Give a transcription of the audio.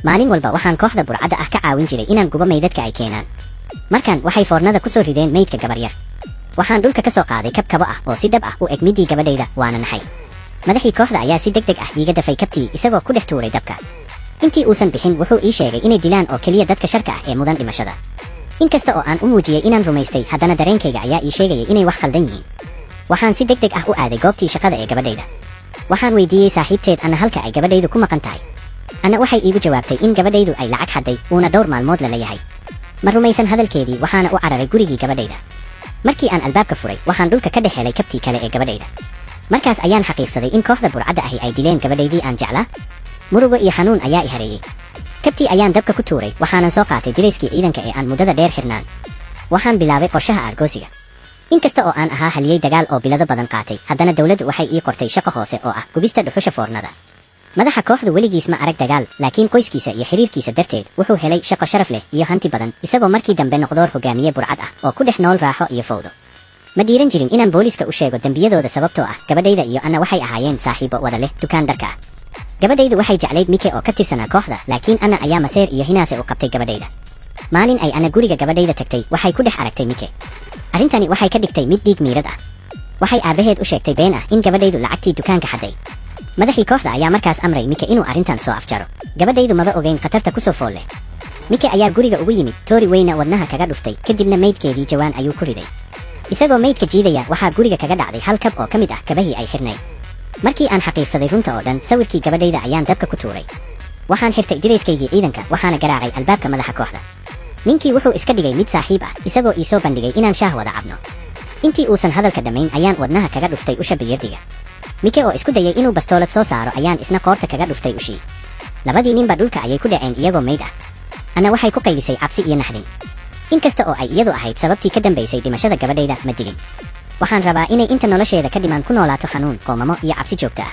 maalin walba waxaan kooxda burcadda ah ka caawin jiray inaan gubo meydadka ay keenaan. markan waxay foornada ku soo rideen meydka gabar yar. waxaan dhulka ka soo qaaday kab kabo ah oo si dhab ah u eg midii gabadhayda, waana naxay. madaxii kooxda ayaa si degdeg ah iiga dafay kabtii isagoo ku dhex tuuray dabka. intii uusan bixin wuxuu ii sheegay inay dilaan oo keliya dadka sharka ah ee mudan dhimashada. inkasta oo aan u muujiyey inaan rumaystay, haddana dareenkayga ayaa ii sheegayay inay wax khaldan yihiin. waxaan si degdeg ah u aaday goobtii shaqada ee gabadhayda. waxaan weydiiyey saaxiibteed Anna halka ay gabadhaydu ku maqan tahay. Anna waxay iigu jawaabtay in gabadhaydu ay lacag xadday uuna dhowr maalmood la leeyahay. ma rumaysan hadalkeedii, waxaana u cararay gurigii gabadhayda. markii aan albaabka furay, waxaan dhulka ka dhex helay kabtii kale ee gabadhayda. markaas ayaan xaqiiqsaday in kooxda burcadda ahi ay dileen gabadhaydii aan jeclaa. murugo iyo xanuun ayaa i hareeyey. kabtii ayaan dabka ku tuuray, waxaanan soo qaatay dirayskii ciidanka ee aan muddada dheer xirnaan. waxaan bilaabay qorshaha aargoosiga. inkasta oo aan ahaa haliyey dagaal oo bilado badan qaatay, haddana dawladdu waxay ii qortay shaqo hoose oo ah gubista dhuxusha foornada. madaxa kooxdu weligiis ma arag dagaal, laakiin qoyskiisa iyo xiriirkiisa darteed wuxuu helay shaqo sharaf leh iyo hanti badan, isagoo markii dambe noqdoor hogaamiye burcad ah oo ku dhex nool raaxo iyo fowdo. ma dhiiran jirin inaan booliiska u sheego dembiyadooda sababtoo ah gabadhayda iyo Anna waxay ahaayeen saaxiibo wada leh dukaan dharka ah. gabadhaydu waxay jeclayd Mike oo ka tirsanaa kooxda, laakiin Anna ayaa maseer iyo hinaase u qabtay gabadhayda. maalin ay Anna guriga gabadhayda tagtay, waxay ku dhex aragtay Mike. arrintani waxay ka dhigtay mid dhiig miirad ah. waxay aabaheed u sheegtay been ah in gabadhaydu lacagtii dukaanka xadday. madaxii kooxda ayaa markaas amray Mike inuu arrintan soo afjaro. gabadhaydu maba ogeyn khatarta ku soo fool leh. Mike ayaa guriga ugu yimid, toori weyna wadnaha kaga dhuftay, kadibna meydkeedii jawaan ayuu ku riday. isagoo meydka jiidaya, waxaa guriga kaga dhacday hal kab oo ka mid ah kabahii ay xirnay. markii aan xaqiiqsaday runta oo dhan, sawirkii gabadhayda ayaan dabka ku tuuray. waxaan xirtay dirayskaygii ciidanka, waxaana garaacay albaabka madaxa kooxda. ninkii wuxuu iska dhigay mid saaxiib ah, isagoo ii soo bandhigay inaan shaah wada cabno. intii uusan hadalka dhammayn, ayaan wadnaha kaga dhuftay usha bilyardiga. Mike oo isku dayay inuu bastoolad soo saaro, ayaan isna qoorta kaga dhuftay ushii. labadii ninba dhulka ayay ku dhaceen iyagoo meyd ah. Anna waxay ku qaylisay cabsi iyo naxdin. inkasta oo ay iyadu ahayd sababtii ka dambaysay dhimashada gabadhayda, ma dilin. waxaan rabaa inay inta nolosheeda ka dhiman ku noolaato xanuun, qoomamo iyo cabsi joogto ah.